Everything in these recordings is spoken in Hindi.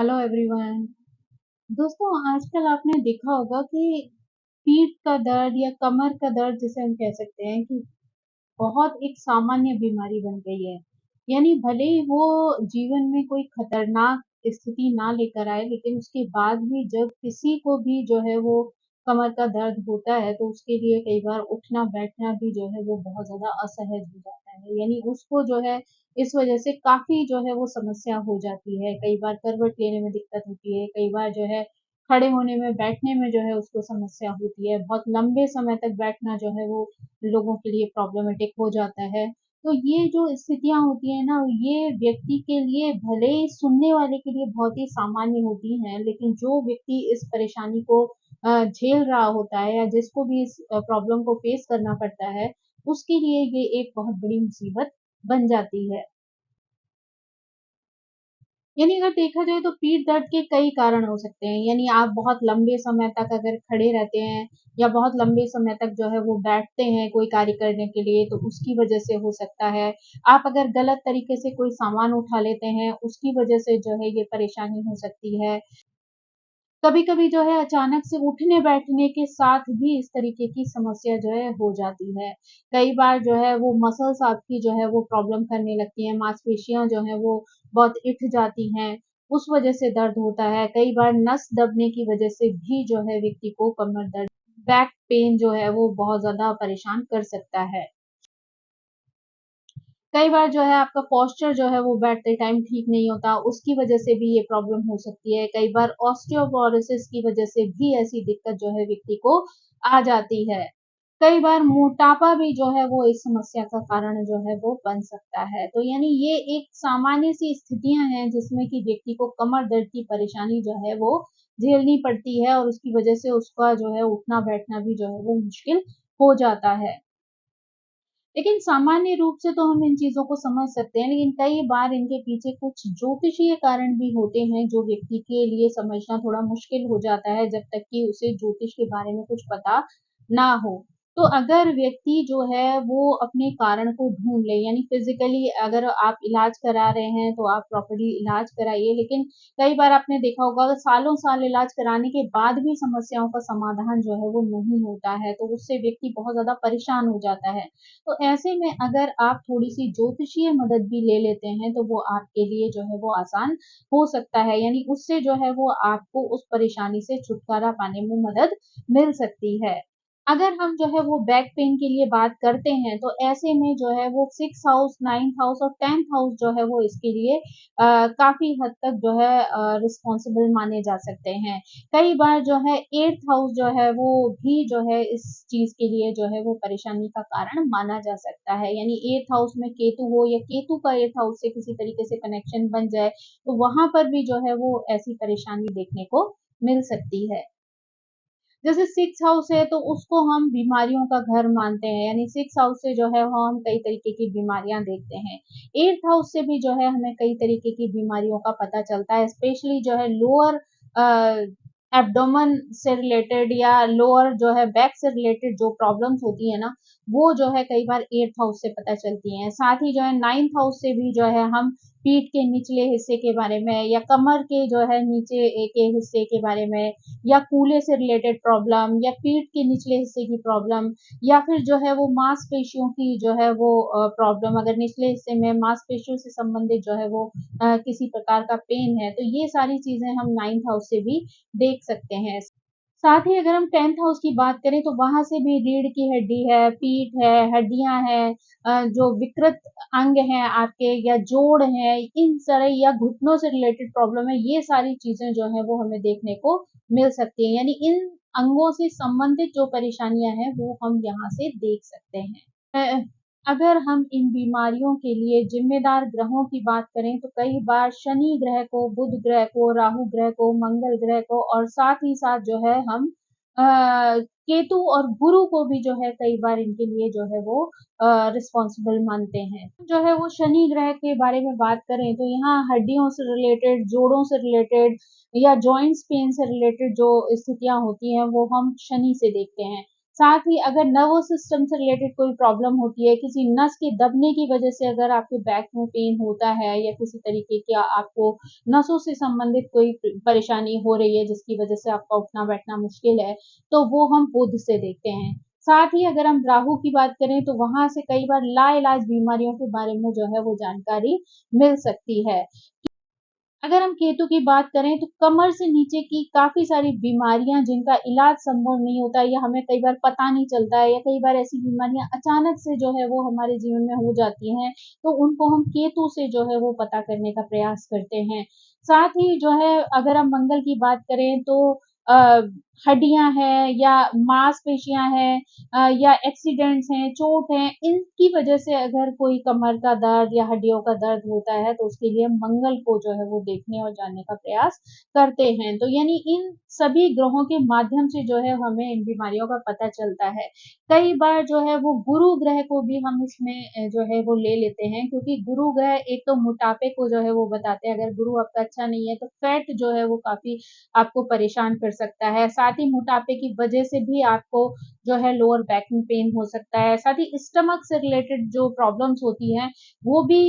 Hello everyone. दोस्तों, आजकल आपने देखा होगा कि पीठ का दर्द या कमर का दर्द जिसे हम कह सकते हैं कि बहुत एक सामान्य बीमारी बन गई है। यानी भले ही वो जीवन में कोई खतरनाक स्थिति ना लेकर आए, लेकिन उसके बाद भी जब किसी को भी जो है वो कमर का दर्द होता है तो उसके लिए कई बार उठना बैठना भी जो है वो बहुत ज्यादा असहज हो जाता है। यानी उसको जो है इस वजह से काफी जो है वो समस्या हो जाती है। कई बार करवट लेने में दिक्कत होती है, कई बार जो है खड़े होने में बैठने में जो है उसको समस्या होती है। बहुत लंबे समय तक बैठना जो है वो लोगों के लिए प्रॉब्लमेटिक हो जाता है। तो ये जो स्थितियां होती है ना, ये व्यक्ति के लिए भले ही सुनने वाले के लिए बहुत ही सामान्य होती हैं, लेकिन जो व्यक्ति इस परेशानी को झेल रहा होता है या जिसको भी इस प्रॉब्लम को फेस करना पड़ता है, उसके लिए ये एक बहुत बड़ी मुसीबत बन जाती है। यानी अगर देखा जाए तो पीठ दर्द के कई कारण हो सकते हैं। यानी आप बहुत लंबे समय तक अगर खड़े रहते हैं या बहुत लंबे समय तक जो है वो बैठते हैं कोई कार्य करने के लिए, तो उसकी वजह से हो सकता है। आप अगर गलत तरीके से कोई सामान उठा लेते हैं, उसकी वजह से जो है ये परेशानी हो सकती है। कभी-कभी जो है अचानक से उठने-बैठने के साथ भी इस तरीके की समस्या जो है हो जाती है। कई बार जो है वो मसल्स आपकी जो है वो प्रॉब्लम करने लगती हैं, मांसपेशियाँ जो हैं वो बहुत ईठ जाती हैं, उस वजह से दर्द होता है। कई बार नस दबने की वजह से भी जो है व्यक्ति को कमर दर्द, बैक पेन जो है वो बहुत ज़्यादा परेशान कर सकता है। कई बार जो है आपका पोस्चर जो है वो बैठते टाइम ठीक नहीं होता, उसकी वजह से भी ये प्रॉब्लम हो सकती है। कई बार ऑस्टियोपोरोसिस की वजह से भी ऐसी दिक्कत जो है व्यक्ति को आ जाती है। कई बार मोटापा भी जो है वो इस समस्या का कारण जो है वो बन सकता है। तो यानी ये एक सामान्य सी स्थितियां हैं जिसमें कि व्यक्ति को कमर दर्द की परेशानी जो है वो झेलनी पड़ती है, और उसकी वजह से उसका जो है उठना बैठना भी जो है वो मुश्किल हो जाता है। लेकिन सामान्य रूप से तो हम इन चीज़ों को समझ सकते हैं, लेकिन कई बार इनके पीछे कुछ ज्योतिषीय कारण भी होते हैं, जो व्यक्ति के लिए समझना थोड़ा मुश्किल हो जाता है, जब तक कि उसे ज्योतिष के बारे में कुछ पता ना हो। तो अगर व्यक्ति जो है वो अपने कारण को ढूँढ ले, यानी फिज़िकली अगर आप इलाज करा रहे हैं, तो आप प्रॉपर्ली इलाज कराइए। लेकिन कई बार आपने देखा होगा कि सालों-साल इलाज कराने के बाद भी समस्याओं का समाधान जो है वो नहीं होता है, तो उससे व्यक्ति बहुत ज़्यादा परेशान हो जाता है। तो ऐसे में अगर आप थोड़ी-सी ज्योतिषीय मदद भी ले लेते हैं, तो वो आपके लिए जो है वो आसान हो सकता है। यानी उससे जो है वो आपको उस परेशानी से छुटकारा पाने में मदद मिल सकती है। अगर हम जो है वो बैक पेन के लिए बात करते हैं, तो ऐसे में जो है वो 6th हाउस, 9th हाउस और 10th हाउस जो है वो इसके लिए काफ़ी हद तक जो है रिस्पॉन्सिबल माने जा सकते हैं। कई बार जो है 8th हाउस जो है वो भी जो है इस चीज़ के लिए जो है वो परेशानी का कारण माना जा सकता है। यानी 8th हाउस में केतु हो या केतु का 8th हाउस से किसी तरीके से कनेक्शन बन जाए, तो वहाँ पर भी जो है वो ऐसी परेशानी देखने को मिल सकती है। जैसे 6th हाउस है तो उसको हम बीमारियों का घर मानते हैं, यानी 6th हाउस से जो है वो हम कई तरीके की बीमारियां देखते हैं। 8th हाउस से भी जो है हमें कई तरीके की बीमारियों का पता चलता है, स्पेशली जो है लोअर एब्डोमेन से रिलेटेड या लोअर जो है बैक से रिलेटेड जो प्रॉब्लम्स होती है ना, वो जो है कई बार 8th हाउस से पता चलती हैं। साथ ही जो है 9th हाउस से भी जो है हम पीठ के निचले हिस्से के बारे में या कमर के जो है नीचे के हिस्से के बारे में, या कूल्हे से रिलेटेड प्रॉब्लम या पीठ के निचले हिस्से की प्रॉब्लम, या फिर जो है वो मांसपेशियों की जो है वो प्रॉब्लम, अगर निचले हिस्से में मांसपेशियों से संबंधित जो है वो किसी प्रकार का पेन है, तो ये सारी चीजें हम 9th हाउस से भी देख सकते हैं। साथ ही अगर हम 10th हाउस की बात करें, तो वहाँ से भी रीढ़ की हड्डी है, पीठ है, हड्डियाँ हैं, जो विकृत अंग हैं आपके या जोड़ हैं, इन सारे या घुटनों से रिलेटेड प्रॉब्लम है, ये सारी चीज़ें जो हैं वो हमें देखने को मिल सकती हैं। यानी इन अंगों से संबंधित जो परेशानियाँ हैं, वो हम यहाँ से देख सकते हैं। अ, अगर हम इन बीमारियों के लिए जिम्मेदार ग्रहों की बात करें, तो कई बार शनि ग्रह को, बुध ग्रह को, राहु ग्रह को, मंगल ग्रह को और साथ ही साथ जो है हम केतु और गुरु को भी जो है कई बार इनके लिए जो है वो रिस्पॉन्सिबल मानते हैं। जो है वो शनि ग्रह के बारे में बात करें, तो यहाँ हड्डियों से रिलेटेड, जोड़ों से रिलेटेड या जॉइंट्स पेन से रिलेटेड जो स्थितियां होती हैं वो हम शनि से देखते हैं। साथ ही अगर नर्वस सिस्टम से रिलेटेड कोई प्रॉब्लम होती है, किसी नस के दबने की वजह से अगर आपके बैक में पेन होता है या किसी तरीके की आपको नसों से संबंधित कोई परेशानी हो रही है जिसकी वजह से आपका उठना बैठना मुश्किल है, तो वो हम बुध से देखते हैं। साथ ही अगर हम राहु की बात करें तो वहां से कई बार लाइलाज बीमारियों के बारे में जो है वो जानकारी मिल सकती है। अगर हम केतु की बात करें तो कमर से नीचे की काफी सारी बीमारियां जिनका इलाज संभव नहीं होता या हमें कई बार पता नहीं चलता है या कई बार ऐसी बीमारियां अचानक से जो है वो हमारे जीवन में हो जाती हैं, तो उनको हम केतु से जो है वो पता करने का प्रयास करते हैं। साथ ही जो है अगर हम मंगल की बात करें तो अ, हड्डियां हैं या मांसपेशियां हैं या एक्सीडेंट्स हैं, चोट है, इनकी वजह से अगर कोई कमर का दर्द या हड्डियों का दर्द होता है तो उसके लिए मंगल को जो है वो देखने और जानने का प्रयास करते हैं। तो यानी इन सभी ग्रहों के माध्यम से जो है हमें इन बीमारियों का पता चलता है। कई बार जो है वो गुरु ग्रह को भी हम इसमें जो है वो ले लेते हैं, क्योंकि गुरु ग्रह एक तो मोटापे को जो है वो बताते हैं। अगर गुरु आपका अच्छा नहीं है तो फैट जो है वो काफी आपको परेशान कर सकता है। साथ ही मोटापे की वजह से भी आपको जो है लोअर बैक में पेन हो सकता है। साथ ही स्टमक से रिलेटेड जो प्रॉब्लम्स होती हैं वो भी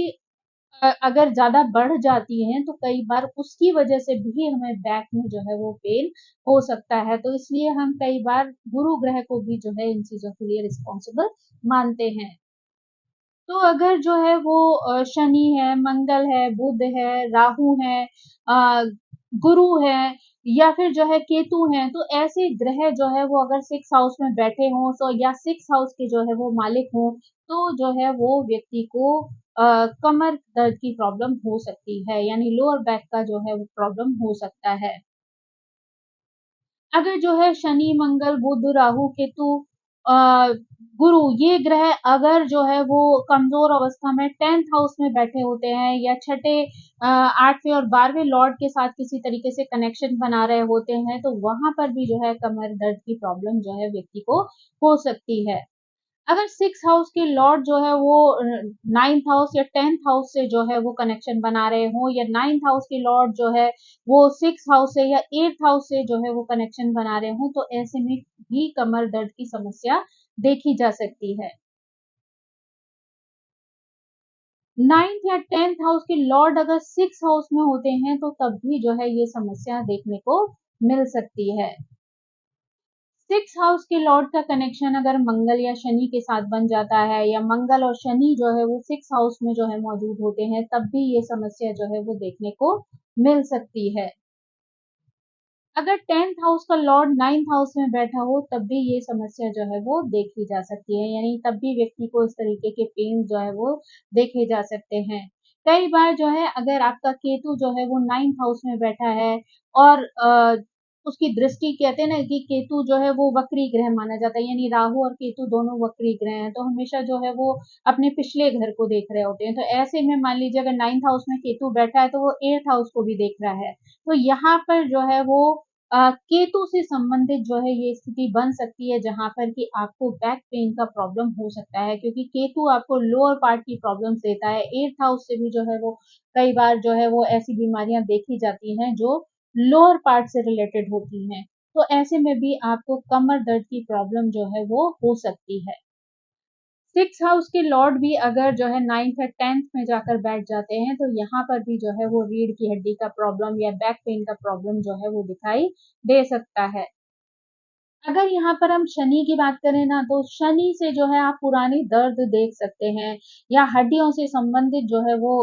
अगर ज़्यादा बढ़ जाती हैं तो कई बार उसकी वजह से भी हमें बैक में जो है वो पेन हो सकता है। तो इसलिए हम कई बार गुरु ग्रह को भी जो है इन चीज़ों के लिए रिस्पॉन्सिबल मानते हैं। तो अगर जो है वो शनि है, मंगल है, बुध है, राहु है, अ, गुरु है या फिर जो है केतु है, तो ऐसे ग्रह जो है वो अगर 6 हाउस में बैठे हों तो या 6 हाउस के जो है वो मालिक हों, तो जो है वो व्यक्ति को कमर दर्द की प्रॉब्लम हो सकती है, यानी लोअर बैक का जो है वो प्रॉब्लम हो सकता है। अगर जो है शनि, मंगल, बुध, राहु, केतु, अ, गुरु ये ग्रह अगर जो है वो कमजोर अवस्था में 10th हाउस में बैठे होते हैं या छठे, 8वें और 12वें लॉर्ड के साथ किसी तरीके से कनेक्शन बना रहे होते हैं, तो वहां पर भी जो है कमर दर्द की प्रॉब्लम जो है व्यक्ति को हो सकती है। अगर 6 हाउस के लॉर्ड जो है वो 9th हाउस या 10th हाउस से जो है वो कनेक्शन बना रहे हो या 9th हाउस के लॉर्ड जो है वो 6 हाउस से या 8th हाउस से जो है वो कनेक्शन बना रहे हो, तो ऐसे में भी कमर दर्द की समस्या देखी जा सकती है। 9th या 10th हाउस के लॉर्ड अगर 6 हाउस में होते हैं तो तब भी जो है ये समस्या देखने को मिल सकती है। 6 हाउस के लॉर्ड का कनेक्शन अगर मंगल या शनि के साथ बन जाता है या मंगल और शनि जो है वो 6 हाउस में जो है मौजूद होते हैं, तब भी ये समस्या जो है वो देखने को मिल सकती है। अगर 10th हाउस का लॉर्ड 9th हाउस में बैठा हो तब भी ये समस्या जो है वो देखी जा सकती है, यानी तब भी व्यक्ति को इस तरीके के पेन जो है वो देखे जा सकते हैं। कई बार जो है अगर आपका केतु जो है वो 9th हाउस में बैठा है और उसकी दृष्टि कहते हैं ना कि केतु जो है वो वक्री ग्रह माना जाता है, यानी राहु और केतु दोनों वक्री ग्रह हैं, तो हमेशा जो है वो अपने पिछले घर को देख रहे होते हैं। तो ऐसे में मान लीजिए अगर 9th हाउस में केतु बैठा है तो वो 8th हाउस को भी देख रहा है। तो यहाँ पर जो है वो केतु से संबंधित जो है ये स्थिति बन सकती है जहां पर कि आपको बैक पेन का प्रॉब्लम हो सकता है, क्योंकि केतु आपको लोअर पार्ट की प्रॉब्लम देता है। 8th हाउस से भी जो है वो कई बार जो है वो ऐसी बीमारियां देखी जाती हैं जो लोअर पार्ट से रिलेटेड होती हैं। तो ऐसे में भी आपको कमर दर्द की प्रॉब्लम जो है वो हो सकती है। 6 हाउस के लॉर्ड भी अगर जो है 9th या 10th में जाकर बैठ जाते हैं तो यहाँ पर भी जो है वो रीढ़ की हड्डी का प्रॉब्लम या बैक पेन का प्रॉब्लम जो है वो दिखाई दे सकता है। अगर यहाँ पर हम शनि की बात करें ना तो शनि से जो है आप पुरानी दर्द देख सकते हैं या हड्डियों से संबंधित जो है वो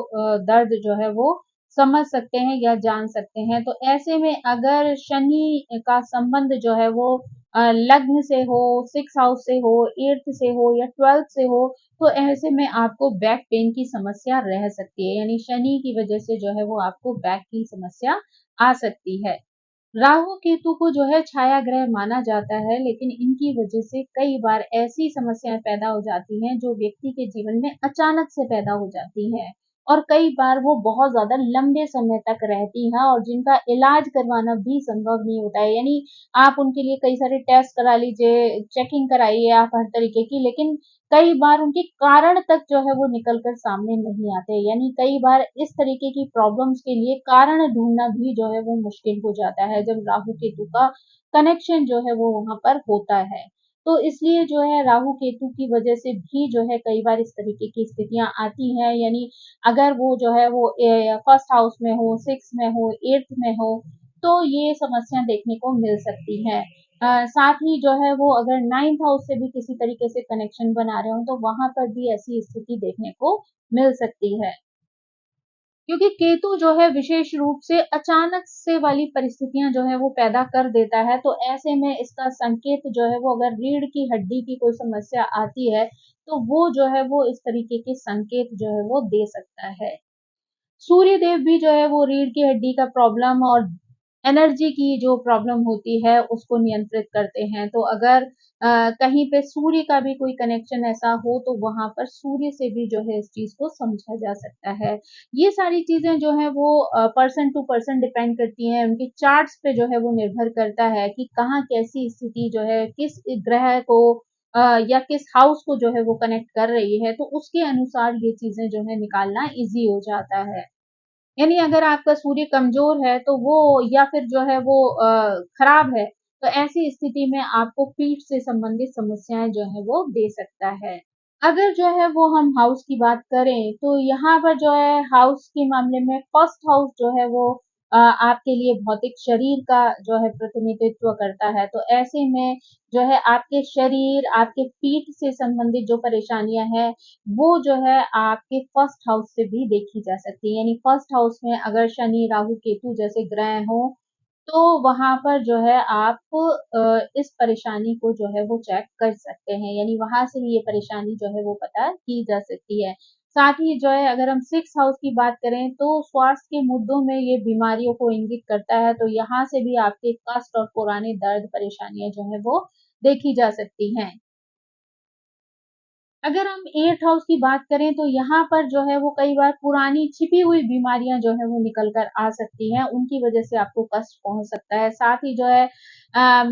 दर्द जो है वो समझ सकते हैं या जान सकते हैं। तो ऐसे में अगर शनि का संबंध जो है वो लग्न से हो, 6 हाउस से हो, 8th से हो या 12th से हो, तो ऐसे में आपको बैक पेन की समस्या रह सकती है, यानी शनि की वजह से जो है वो आपको बैक की समस्या आ सकती है। राहु केतु को जो है छाया ग्रह माना जाता है, लेकिन इनकी वजह से कई बार ऐसी समस्याएं पैदा हो जाती हैं जो व्यक्ति के जीवन में अचानक से पैदा हो जाती हैं और कई बार वो बहुत ज्यादा लंबे समय तक रहती हैं और जिनका इलाज करवाना भी संभव नहीं होता है। यानी आप उनके लिए कई सारे टेस्ट करा लीजिए, चेकिंग कराइए आप हर तरीके की, लेकिन कई बार उनके कारण तक जो है वो निकल कर सामने नहीं आते। यानी कई बार इस तरीके की प्रॉब्लम्स के लिए कारण ढूंढना भी जो है वो मुश्किल हो जाता है जब राहु केतु का कनेक्शन जो है वो वहां पर होता है। तो इसलिए जो है राहु केतु की वजह से भी जो है कई बार इस तरीके की स्थितियां आती हैं, यानी अगर वो जो है वो फर्स्ट हाउस में हो, सिक्स में हो, एट्थ में हो, तो ये समस्या देखने को मिल सकती है। साथ ही जो है वो अगर नाइन्थ हाउस से भी किसी तरीके से कनेक्शन बना रहे हो तो वहां पर भी ऐसी स्थिति देखने को मिल सकती है, क्योंकि केतु जो है विशेष रूप से अचानक से वाली परिस्थितियां जो है वो पैदा कर देता है। तो ऐसे में इसका संकेत जो है वो अगर रीढ़ की हड्डी की कोई समस्या आती है तो वो जो है वो इस तरीके के संकेत जो है वो दे सकता है। सूर्य देव भी जो है वो रीढ़ की हड्डी का प्रॉब्लम और एनर्जी की जो प्रॉब्लम होती है उसको नियंत्रित करते हैं। तो अगर कहीं पे सूर्य का भी कोई कनेक्शन ऐसा हो तो वहां पर सूर्य से भी जो है इस चीज को समझा जा सकता है। ये सारी चीजें जो है वो पर्सन टू पर्सन डिपेंड करती हैं, उनके चार्ट्स पे जो है वो निर्भर करता है कि कहाँ कैसी स्थिति जो है किस ग्रह को या किस हाउस को जो है वो कनेक्ट कर रही है, तो उसके अनुसार ये चीजें जो है निकालना इजी हो जाता है। यानी अगर आपका सूर्य कमजोर है तो वो या फिर जो है वो खराब है, तो ऐसी स्थिति में आपको पीठ से संबंधित समस्याएं जो है वो दे सकता है। अगर जो है वो हम हाउस की बात करें तो यहाँ पर जो है हाउस के मामले में फर्स्ट हाउस जो है वो आपके लिए भौतिक शरीर का जो है प्रतिनिधित्व करता है। तो ऐसे में जो है आपके शरीर, आपके पीठ से संबंधित जो परेशानियां हैं वो जो है आपके फर्स्ट हाउस से भी देखी जा सकती है। यानी फर्स्ट हाउस में अगर शनि, राहु, केतु जैसे ग्रह हो तो वहां पर जो है आप इस परेशानी को जो है वो चेक कर सकते हैं, यानी वहां से भी ये परेशानी जो है वो पता की जा सकती है। साथ ही जो है अगर हम सिक्स हाउस की बात करें तो स्वास्थ्य के मुद्दों में ये बीमारियों को इंगित करता है, तो यहाँ से भी आपके कष्ट और पुराने दर्द परेशानियां जो है वो देखी जा सकती हैं। अगर हम एट्थ हाउस की बात करें तो यहाँ पर जो है वो कई बार पुरानी छिपी हुई बीमारियां जो है वो निकल कर आ सकती हैं, उनकी वजह से आपको कष्ट पहुंच सकता है। साथ ही जो है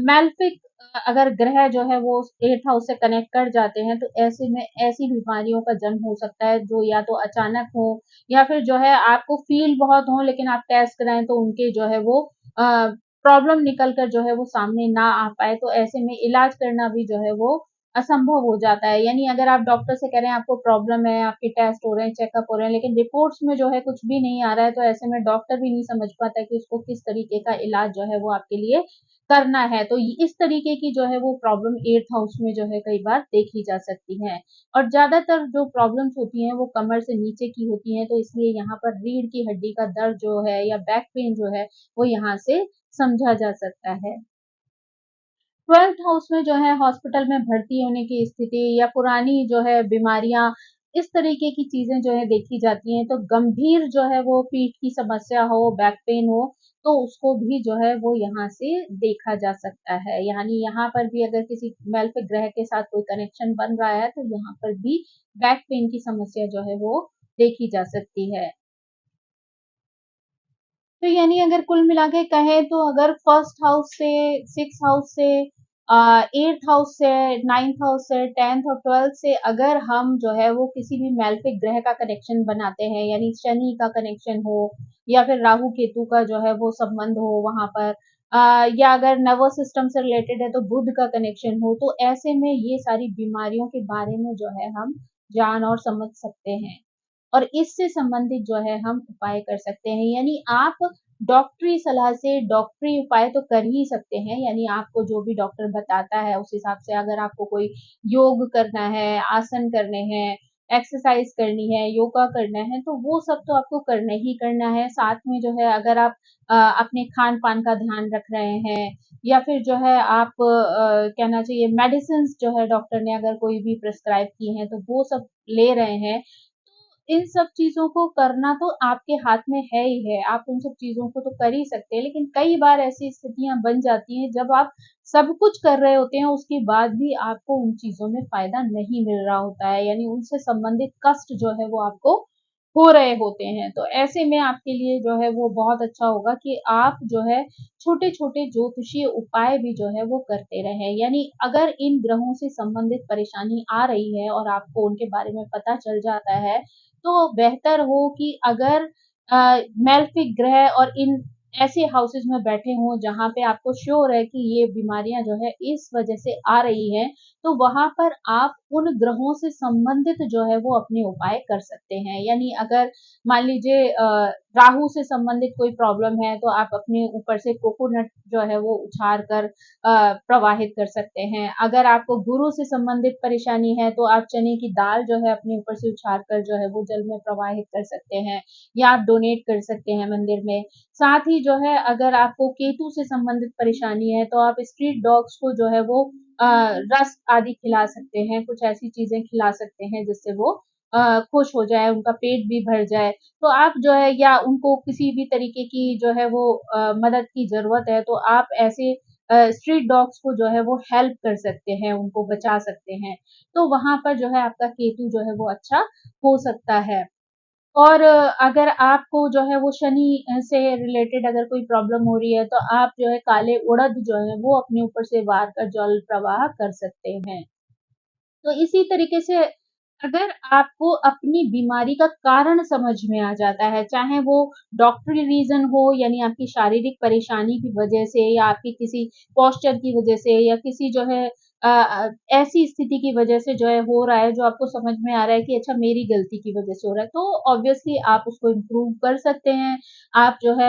मेल्फिक अगर ग्रह जो है वो एट्थ हाउस से कनेक्ट कर जाते हैं तो ऐसे में ऐसी बीमारियों का जन्म हो सकता है जो या तो अचानक हो या फिर जो है आपको फील बहुत हो लेकिन आप टेस्ट कराएं तो उनके जो है वो प्रॉब्लम निकल कर जो है वो सामने ना आ पाए, तो ऐसे में इलाज करना भी जो है वो असंभव हो जाता है। यानी अगर आप डॉक्टर से कह रहे हैं आपको प्रॉब्लम है, आपके टेस्ट हो रहे हैं, चेकअप हो रहे हैं, लेकिन रिपोर्ट्स में जो है कुछ भी नहीं आ रहा है, तो ऐसे में डॉक्टर भी नहीं समझ पाता कि उसको किस तरीके का इलाज जो है वो आपके लिए करना है। तो इस तरीके की जो है वो प्रॉब्लम एट्थ हाउस में जो है कई बार देखी जा सकती है। और ज्यादातर जो प्रॉब्लम्स होती हैं वो कमर से नीचे की होती हैं, तो इसलिए यहाँ पर रीढ़ की हड्डी का दर्द जो है या बैक पेन जो है वो यहाँ से समझा जा सकता है। ट्वेल्थ हाउस में जो है हॉस्पिटल में भर्ती होने की स्थिति या पुरानी जो है बीमारियां, इस तरीके की चीजें जो है देखी जाती हैं। तो गंभीर जो है वो पीठ की समस्या हो, बैक पेन हो, तो उसको भी जो है वो यहाँ से देखा जा सकता है। यानी यहाँ पर भी अगर किसी मेल्फिक ग्रह के साथ कोई कनेक्शन बन रहा है तो यहाँ पर भी बैक पेन की समस्या जो है वो देखी जा सकती है। तो यानी अगर कुल मिला के कहें तो अगर फर्स्ट हाउस से, सिक्स हाउस से, एट्थ हाउस से, नाइन्थ हाउस से, टेंथ और ट्वेल्थ से अगर हम जो है वो किसी भी मेल्फिक ग्रह का कनेक्शन बनाते हैं, यानी शनि का कनेक्शन हो या फिर राहु केतु का जो है वो संबंध हो वहां पर, या अगर नर्वस सिस्टम से रिलेटेड है तो बुध का कनेक्शन हो, तो ऐसे में ये सारी बीमारियों के बारे में जो है हम जान और समझ सकते हैं और इससे संबंधित जो है हम उपाय कर सकते हैं। यानी आप डॉक्टरी सलाह से डॉक्टरी उपाय तो कर ही सकते हैं, यानी आपको जो भी डॉक्टर बताता है उस हिसाब से अगर आपको कोई योग करना है, आसन करने हैं, एक्सरसाइज करनी है, योगा करना है, तो वो सब तो आपको करना ही करना है। साथ में जो है अगर आप अपने खान पान का ध्यान रख रहे हैं या फिर जो है आप कहना चाहिए मेडिसिन जो है डॉक्टर ने अगर कोई भी प्रिस्क्राइब की है तो वो सब ले रहे हैं, इन सब चीज़ों को करना तो आपके हाथ में है ही है, आप उन सब चीज़ों को तो कर ही सकते हैं, लेकिन कई बार ऐसी स्थितियाँ बन जाती हैं जब आप सब कुछ कर रहे होते हैं, उसके बाद भी आपको उन चीज़ों में फ़ायदा नहीं मिल रहा होता है, यानी उनसे संबंधित कष्ट जो है वो आपको हो रहे होते हैं। तो ऐसे में आपके लिए जो है वो बहुत अच्छा होगा कि आप जो है छोटे-छोटे ज्योतिषीय उपाय भी जो है वो करते रहें। यानी अगर इन ग्रहों से संबंधित परेशानी आ रही है और आपको उनके बारे में पता चल जाता है, तो बेहतर हो कि अगर मेल्फिक ग्रह और इन ऐसे हाउसेज में बैठे हों जहाँ पे आपको श्योर है कि ये बीमारियां जो है इस वजह से आ रही हैं, तो वहां पर आप उन ग्रहों से संबंधित जो है वो अपने उपाय कर सकते हैं। यानी अगर मान लीजिए राहु से संबंधित कोई प्रॉब्लम है, तो आप अपने ऊपर से कोकोनट जो है वो उछाल कर प्रवाहित कर सकते हैं। अगर आपको गुरु से संबंधित परेशानी है, तो आप चने की दाल जो है अपने ऊपर से उछाल कर जो है वो जल में प्रवाहित कर सकते हैं, या आप डोनेट कर सकते हैं मंदिर में। साथ ही जो है अगर आपको केतु से संबंधित परेशानी है, तो आप स्ट्रीट डॉग्स को जो है वो रस आदि खिला सकते हैं, कुछ ऐसी चीजें खिला सकते हैं जिससे वो खुश हो जाए, उनका पेट भी भर जाए। तो आप जो है, या उनको किसी भी तरीके की जो है वो मदद की जरूरत है, तो आप ऐसे स्ट्रीट डॉग्स को जो है वो हेल्प कर सकते हैं, उनको बचा सकते हैं। तो वहां पर जो है आपका केतु जो है वो अच्छा हो सकता है। और अगर आपको जो है वो शनि से रिलेटेड अगर कोई प्रॉब्लम हो रही है, तो आप जो है काले उड़द जो है वो अपने ऊपर से वार कर जल प्रवाह कर सकते हैं। तो इसी तरीके से अगर आपको अपनी बीमारी का कारण समझ में आ जाता है, चाहे वो डॉक्टरी रीजन हो, यानी आपकी शारीरिक परेशानी की वजह से, या आपकी किसी पोस्चर की वजह से, या किसी जो है ऐसी स्थिति की वजह से जो है हो रहा है, जो आपको समझ में आ रहा है कि अच्छा मेरी गलती की वजह से हो रहा है, तो ऑब्वियसली आप उसको इम्प्रूव कर सकते हैं। आप जो है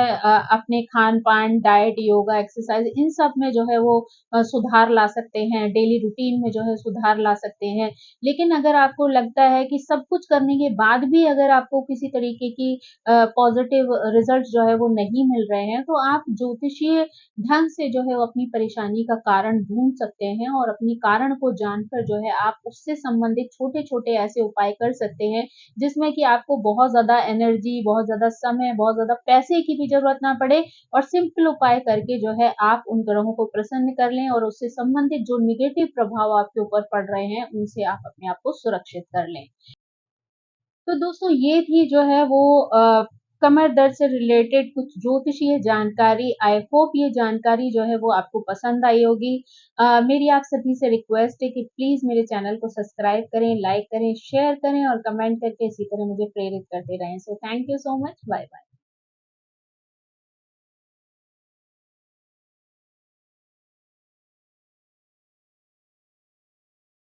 अपने खान पान, डाइट, योगा, एक्सरसाइज, इन सब में जो है वो सुधार ला सकते हैं, डेली रूटीन में जो है सुधार ला सकते हैं। लेकिन अगर आपको लगता है कि सब कुछ करने के बाद भी अगर आपको किसी तरीके की पॉजिटिव रिजल्ट जो है वो नहीं मिल रहे हैं, तो आप ज्योतिषीय ढंग से जो है वो अपनी परेशानी का कारण ढूंढ सकते हैं, और अपनी कारण को जानकर जो है आप उससे संबंधित छोटे छोटे ऐसे उपाय कर सकते हैं, जिसमें कि आपको बहुत ज्यादा एनर्जी, बहुत ज्यादा समय, बहुत ज्यादा पैसे की भी जरूरत ना पड़े, और सिंपल उपाय करके जो है आप उन ग्रहों को प्रसन्न कर लें, और उससे संबंधित जो निगेटिव प्रभाव आपके ऊपर पड़ रहे हैं उनसे आप अपने आप को सुरक्षित कर लें। तो दोस्तों ये थी जो है वो कमर दर्द से रिलेटेड कुछ ज्योतिषीय जानकारी। आई होप ये जानकारी जो है वो आपको पसंद आई होगी। मेरी आप सभी से रिक्वेस्ट है कि प्लीज मेरे चैनल को सब्सक्राइब करें, लाइक करें, शेयर करें, और कमेंट करके इसी तरह मुझे प्रेरित करते रहें। So thank you so much. Bye bye.